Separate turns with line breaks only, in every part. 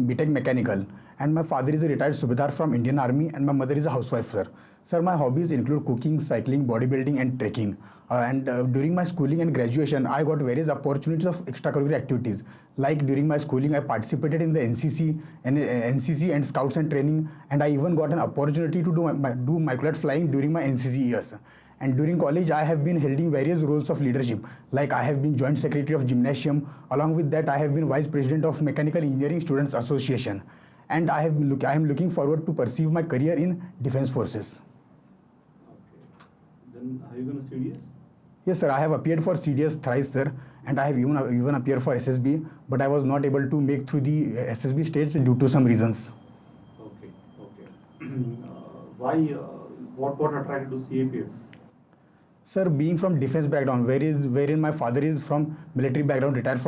B.Tech Mechanical, and my father is a retired Subedar from Indian Army, and my mother is a housewife, sir. Sir, my hobbies include cooking, cycling, bodybuilding, and trekking. During my schooling and graduation, I got various opportunities of extracurricular activities. Like during my schooling, I participated in the NCC and Scouts and Training, and I even got an opportunity to do microlite flying during my NCC years. And during college, I have been holding various roles of leadership. Like I have been Joint Secretary of Gymnasium. Along with that, I have been Vice President of Mechanical Engineering Students Association. And I am looking forward to pursue my career in Defence Forces.
Okay. Then are you going to CDS?
Yes, sir. I have appeared for CDS thrice, sir. And I have even appeared for SSB. But I was not able to make through the SSB stage due to some reasons.
Okay. Why? What attracted to CAPF?
Sir, being from defense background, wherein my father is from military background, retired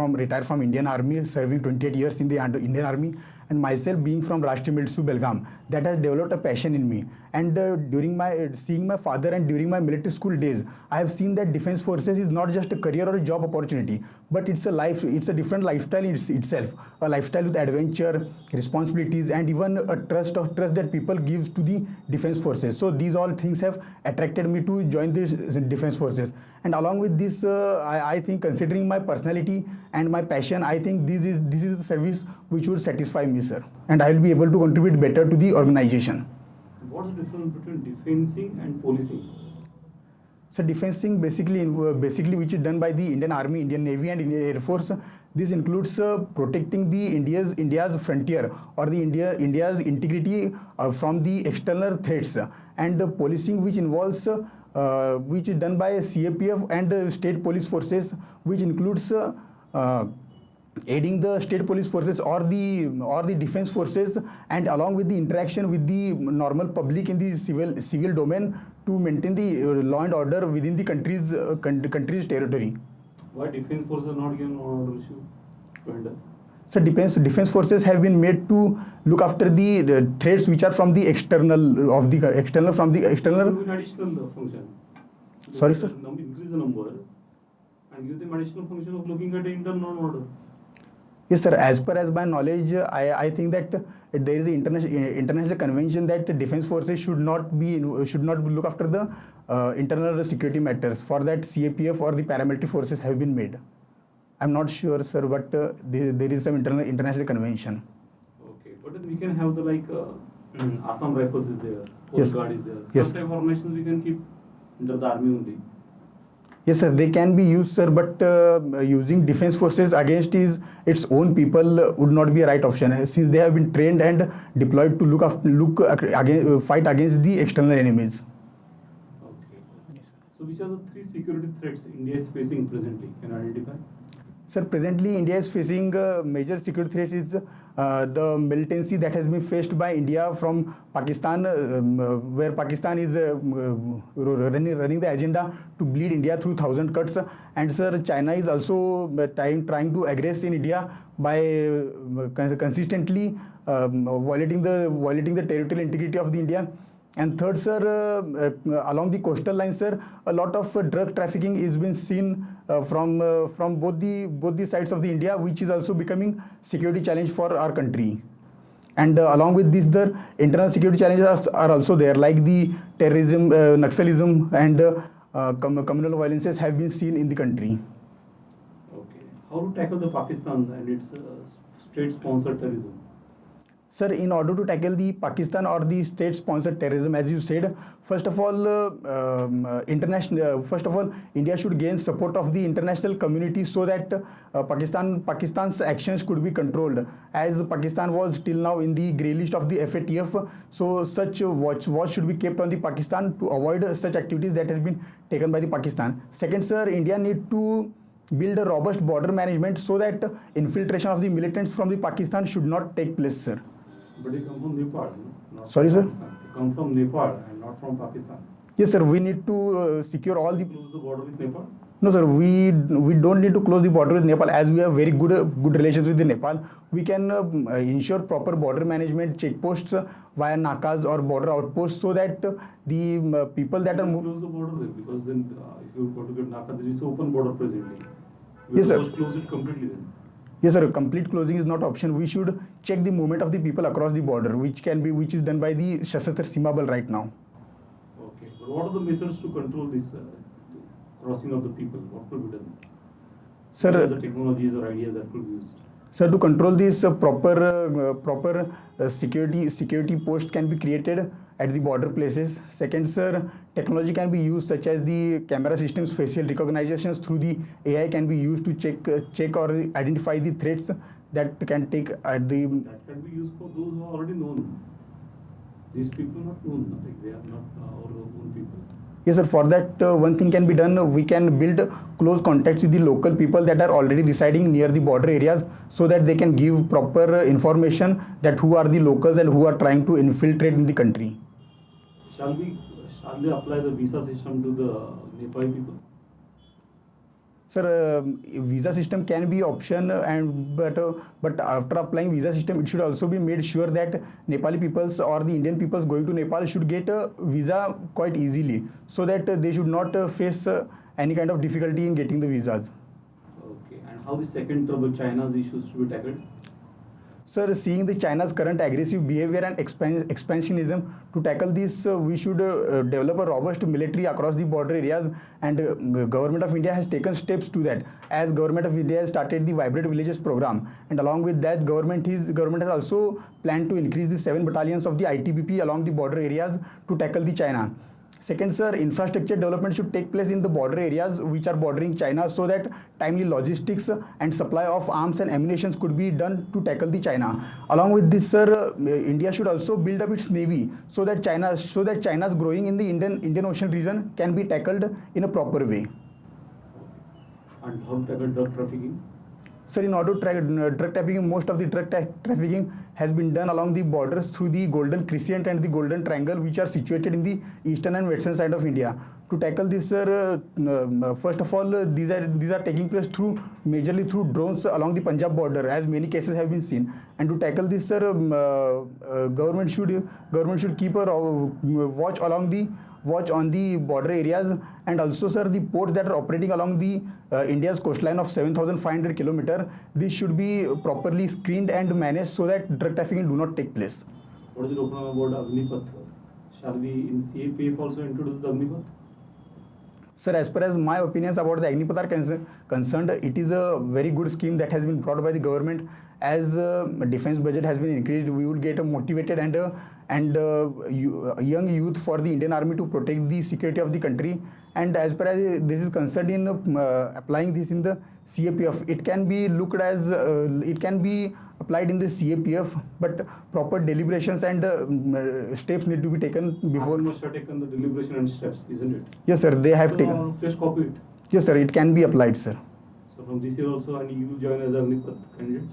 from Indian Army, serving 28 years in the Indian Army, and myself being from Rashtriya Military Belgaum, that has developed a passion in me. And during seeing my father and during my military school days, I have seen that defense forces is not just a career or a job opportunity, but it's a different lifestyle in itself, a lifestyle with adventure, responsibilities, and even a trust that people gives to the defense forces. So these all things have attracted me to join this defense forces. And along with this, I think, considering my personality and my passion, I think this is the service which would satisfy me, sir. And I will be able to contribute better to the organization.
What's the difference between defensing and policing?
So defensing basically which is done by the Indian Army, Indian Navy, and Indian Air Force. This includes protecting the India's frontier or the India's integrity from the external threats, and policing which involves which is done by CAPF and state police forces, which includes aiding the state police forces or the defense forces, and along with the interaction with the normal public in the civil domain to maintain the law and order within the country's territory.
Why defense forces are not given order issue?
So defense forces have been made to look after the threats which are from the external.
Additional function.
Sorry, sir.
Increase the number and give them additional function of looking at the internal order.
Yes, sir. As my knowledge, I think that there is an international convention that defense forces should not look after the internal security matters. For that, CAPF or the paramilitary forces have been made. I'm not sure, sir, but there is some international convention.
Okay, but then we can have the Assam Rifles is there, Coast Guard is there.
Yes.
Some type of formations we can keep under the army only.
Yes, sir, they can be used, sir, but using defense forces against its own people would not be a right option, since they have been trained and deployed to fight against the external enemies.
Okay. Yes. So which are the three security threats India is facing presently? Can you identify?
Sir, presently India is facing major security threats is the militancy that has been faced by India from Pakistan, where Pakistan is running the agenda to bleed India through 1,000 cuts. And sir, China is also trying to aggress in India by consistently violating the territorial integrity of the India. And third, sir, along the coastal line, sir, a lot of drug trafficking is being seen from both the sides of the India, which is also becoming security challenge for our country. And along with this, the internal security challenges are also there, like the terrorism, Naxalism, and communal violences have been seen in the country.
Okay. How to tackle the Pakistan and its state-sponsored terrorism?
Sir, in order to tackle the Pakistan or the state-sponsored terrorism, as you said, first of all, India should gain support of the international community so that Pakistan's actions could be controlled. As Pakistan was till now in the grey list of the FATF, so such watch should be kept on the Pakistan to avoid such activities that have been taken by the Pakistan. Second, sir, India need to build a robust border management so that infiltration of the militants from the Pakistan should not take place, sir.
But they come from Nepal, not
Sorry,
from
sir?
Pakistan. They come from Nepal and not from Pakistan.
Yes, sir. We need to secure all the.
Close the border with Nepal?
No, sir. We don't need to close the border with Nepal, as we have very good relations with the Nepal. We can ensure proper border management checkposts via nakas or border outposts, so that the people that are
close the border then, because then if you go to get naka, there is open border presently.
Yes, sir.
Close it completely then.
Yes, sir. Complete closing is not option. We should check the movement of the people across the border, which is done by the Shastra Seema Bal right now.
Okay. But what are the methods to control this crossing of the people? What could be done?
Sir,
what are the technologies or ideas that could be used?
Sir, to control this, proper security posts can be created at the border places. Second, sir, technology can be used such as the camera systems, facial recognitions through the AI can be used to check or identify the threats that can take at the.
That can be used for those who are already known. These people are not known, like they are not our own people.
Yes, sir. For that, one thing can be done. We can build close contacts with the local people that are already residing near the border areas, so that they can give proper information that who are the locals and who are trying to infiltrate in the country.
Shall they apply the visa system to the Nepali people?
Sir, visa system can be option, but after applying visa system, it should also be made sure that Nepali peoples or the Indian peoples going to Nepal should get a visa quite easily, so that they should not face any kind of difficulty in getting the visas.
Okay, and how the second trouble, China's issues to be tackled?
Sir, seeing the China's current aggressive behavior and expansionism, to tackle this, we should develop a robust military across the border areas, and Government of India has taken steps to that. As Government of India has started the Vibrant Villages program, and along with that, government has also planned to increase the 7 battalions of the ITBP along the border areas to tackle the China. Second, sir, infrastructure development should take place in the border areas which are bordering China, so that timely logistics and supply of arms and ammunition could be done to tackle the China. Along with this, sir, India should also build up its navy, so that China's growing in the Indian Ocean region can be tackled in a proper way.
And how to tackle drug trafficking?
Sir, in order to track drug trafficking, most of the drug trafficking has been done along the borders through the Golden Crescent and the Golden Triangle, which are situated in the eastern and western side of India. To tackle this, sir, first of all, these are taking place majorly through drones along the Punjab border, as many cases have been seen. And to tackle this, sir, government should keep a watch on the border areas, and also, sir, the ports that are operating along the India's coastline of 7,500 kilometers, this should be properly screened and managed, so that drug trafficking do not take place.
What is your opinion about Agnipath? Shall we in CAPF also introduce the Agnipath?
Sir, as per as my opinions about the Agnipath are concerned, it is a very good scheme that has been brought by the government. As defense budget has been increased, we will get a motivated and young youth for the Indian Army to protect the security of the country. And as per as this is concerned in applying this in the CAPF, it can be looked as it can be applied in the CAPF, but proper deliberations and steps need to be taken before.
Must have taken the deliberation and steps, isn't it?
Yes, sir, they have taken.
Just copy it.
Yes, sir, it can be applied, sir.
So from this year also, and you will join as Agnipath candidate?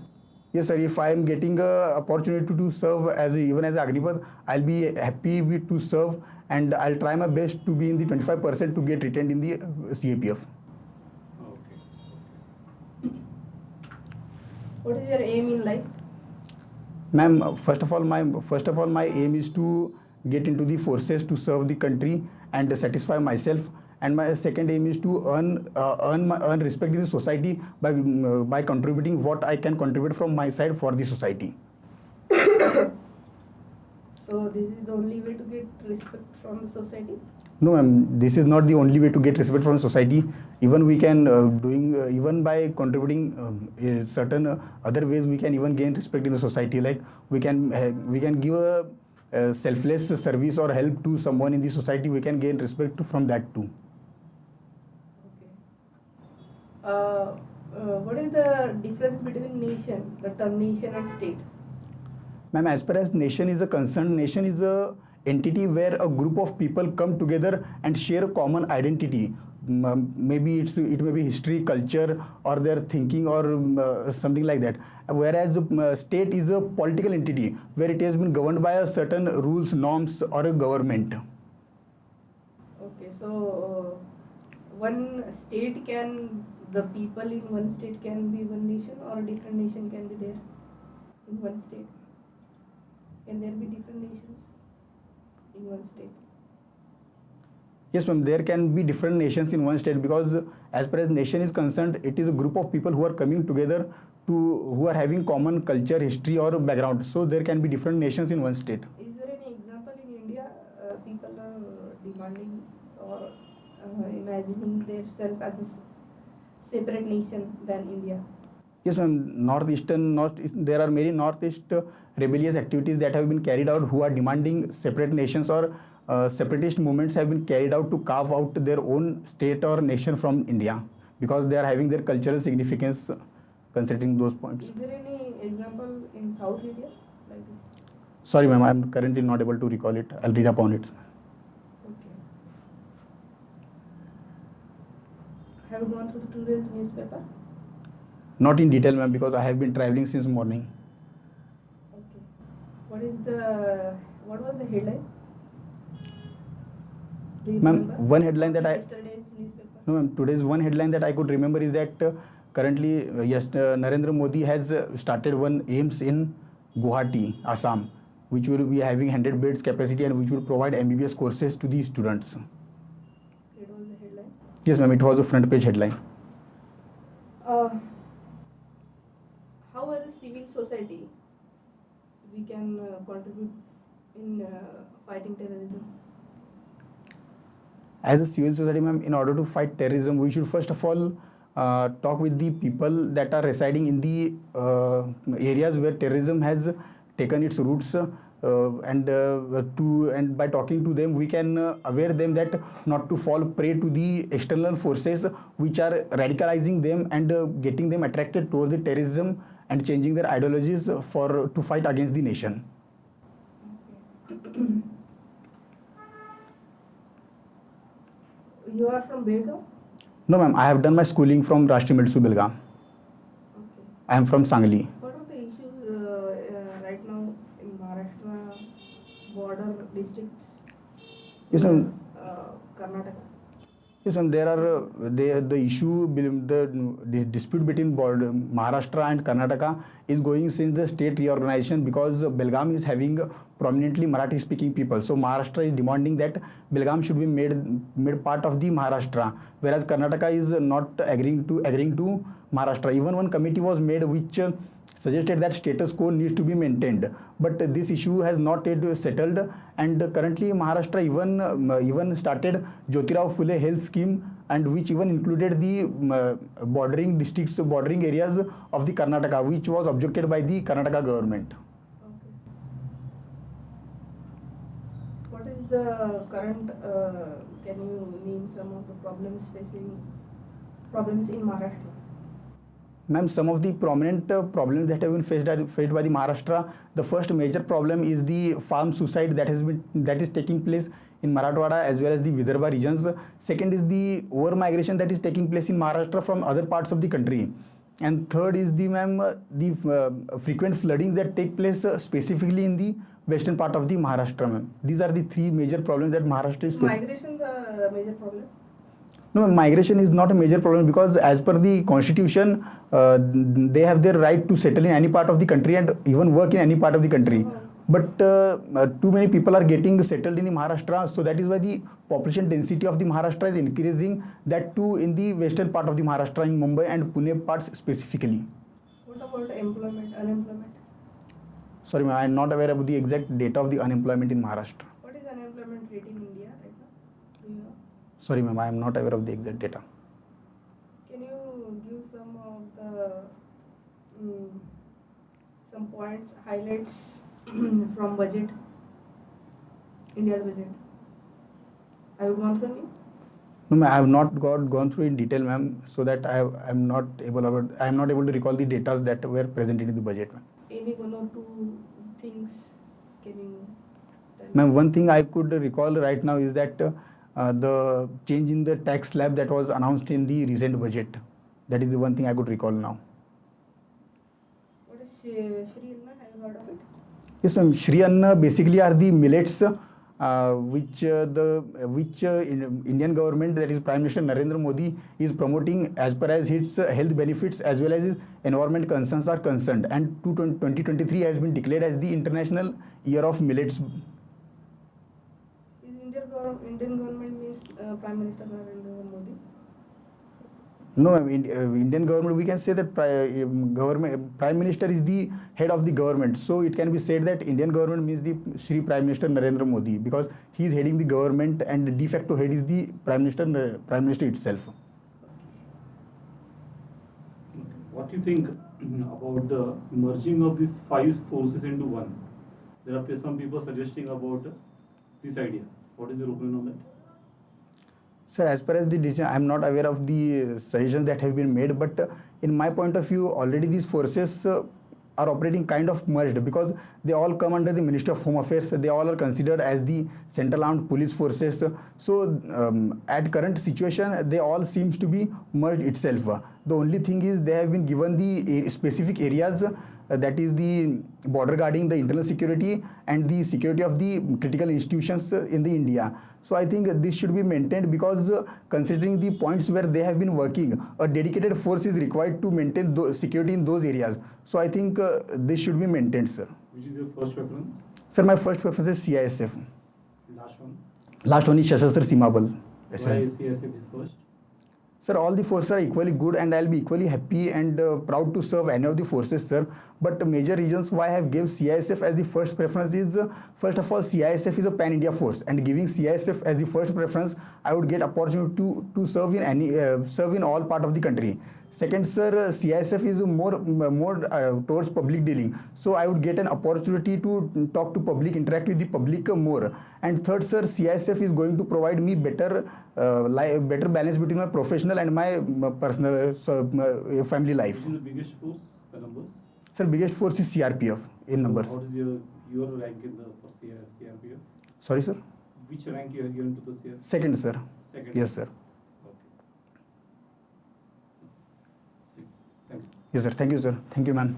Yes, sir. If I am getting a opportunity to serve even as Agnipath, I'll be happy to serve, and I'll try my best to be in the 25% to get retained in the CAPF.
Okay.
What is your aim in life?
Ma'am, first of all, my aim is to get into the forces to serve the country and satisfy myself. And my second aim is to earn respect in the society by contributing what I can contribute from my side for the society.
So this is the only way to get respect from the society?
No, ma'am, this is not the only way to get respect from society. Even we can even by contributing certain other ways, we can even gain respect in the society. Like we can give a selfless service or help to someone in the society. We can gain respect from that too.
What is the difference between nation, the term nation and state?
Ma'am, as far as nation is concerned, nation is a entity where a group of people come together and share a common identity. Maybe it may be history, culture, or their thinking, or something like that. Whereas state is a political entity where it has been governed by a certain rules, norms, or a government.
Okay, so the people in one state can be one nation, or a different nation can be there in one state? Can there be different nations in one state?
Yes, ma'am, there can be different nations in one state, because as far as nation is concerned, it is a group of people who are coming together who are having common culture, history, or background. So there can be different nations in one state.
Is there any example in India people are demanding or imagining themselves as a separate nation than India?
Yes, ma'am. There are many northeast rebellious activities that have been carried out who are demanding separate nations, or separatist movements have been carried out to carve out their own state or nation from India, because they are having their cultural significance considering those points.
Is there any example in South India like this?
Sorry, ma'am, I'm currently not able to recall it. I'll read upon it.
Okay. Have you gone through today's newspaper?
Not in detail, ma'am, because I have been traveling since morning.
Okay. What was the headline? Do you
Ma'am,
remember?
one headline that
Yesterday's newspaper.
No, ma'am, today's one headline that I could remember is that currently, Narendra Modi has started one AIMS in Guwahati, Assam, which will be having 100 beds capacity and which will provide MBBS courses to the students.
It was the headline.
Yes, ma'am, it was a front page headline.
How as a civil society we can contribute in fighting terrorism?
As a civil society, ma'am, in order to fight terrorism, we should first of all talk with the people that are residing in the areas where terrorism has taken its roots, and by talking to them, we can aware them that not to fall prey to the external forces which are radicalizing them and getting them attracted towards the terrorism and changing their ideologies to fight against the nation.
Okay. You are from Belgaum?
No, ma'am, I have done my schooling from Rashtriya Middle School, Belgaum.
Okay.
I am from Sangli.
What are the issues right now in Maharashtra border districts?
Yes, ma'am.
Karnataka.
Yes, ma'am. There are the issue, the dispute between Maharashtra and Karnataka is going since the state reorganization, because Belgaum is having prominently Marathi-speaking people. So Maharashtra is demanding that Belgaum should be made part of the Maharashtra, whereas Karnataka is not agreeing to Maharashtra. Even one committee was made which suggested that status quo needs to be maintained, but this issue has not yet settled, and currently Maharashtra even started Jyotirao Phule health scheme, and which even included the bordering districts, bordering areas of the Karnataka, which was objected by the Karnataka government.
Okay. What is the current, can you name some of the problems in Maharashtra?
Ma'am, some of the prominent problems that have been faced by the Maharashtra, the first major problem is the farm suicide that is taking place in Marathwada as well as the Vidarbha regions. Second is the over migration that is taking place in Maharashtra from other parts of the country. And third is the frequent floodings that take place specifically in the western part of the Maharashtra, ma'am. These are the three major problems that Maharashtra is facing.
Migration the major problem?
No, migration is not a major problem, because as per the constitution, they have their right to settle in any part of the country and even work in any part of the country. But too many people are getting settled in the Maharashtra, so that is why the population density of the Maharashtra is increasing, that too in the western part of the Maharashtra, in Mumbai and Pune parts specifically.
What about unemployment?
Sorry, ma'am, I am not aware of the exact data of the unemployment in Maharashtra.
What is unemployment rate in India right now? Do you know?
Sorry, ma'am, I am not aware of the exact data.
Can you give some of the some points, highlights from budget, India's budget? Have you gone through it?
No, ma'am, I have not gone through in detail, ma'am, so that I am not able to recall the data that were presented in the budget, ma'am.
Any one or two things can you tell me?
Ma'am, one thing I could recall right now is that the change in the tax slab that was announced in the recent budget. That is the one thing I could recall now.
What is Shri Anna? Have you heard of it?
Yes, ma'am. Shri Anna basically are the millets which Indian government, that is Prime Minister Narendra Modi, is promoting as per as its health benefits as well as its environment concerns are concerned. And 2023 has been declared as the International Year of Millets.
Is Indian government means Prime Minister Narendra Modi?
No, ma'am, Indian government, we can say that government, Prime Minister is the head of the government. So it can be said that Indian government means the Shri Prime Minister Narendra Modi, because he is heading the government and the de facto head is the Prime Minister itself.
What do you think about the merging of these 5 forces into one? There are some people suggesting about this idea. What is your opinion on that?
Sir, as per as the decision, I am not aware of the suggestions that have been made, but in my point of view, already these forces are operating kind of merged, because they all come under the Ministry of Home Affairs. They all are considered as the central armed police forces. So at current situation, they all seems to be merged itself. The only thing is they have been given the specific areas, that is the border guarding, the internal security, and the security of the critical institutions in the India. So I think this should be maintained, because considering the points where they have been working, a dedicated force is required to maintain security in those areas. So I think this should be maintained, sir.
Which is your first preference?
Sir, my first preference is CISF.
Last one.
Last one is Sashastra Seema Bal.
Why CSF is first?
Sir, all the forces are equally good and I'll be equally happy and proud to serve any of the forces, sir. But the major reasons why I have given CISF as the first preference is, first of all, CISF is a pan-India force, and giving CISF as the first preference, I would get opportunity to serve in serve in all part of the country. Second, sir, CISF is more towards public dealing, so I would get an opportunity to talk to public, interact with the public more. And third, sir, CISF is going to provide me better balance between my professional and my personal family life.
Which is the biggest force, the numbers?
Sir, biggest force is CRPF in numbers.
What is your rank in the for CRPF?
Sorry, sir.
Which rank you have given to the CRPF?
Second, sir.
Second.
Yes, sir.
Okay. Thank you.
Yes, sir. Thank you, sir. Thank you, man.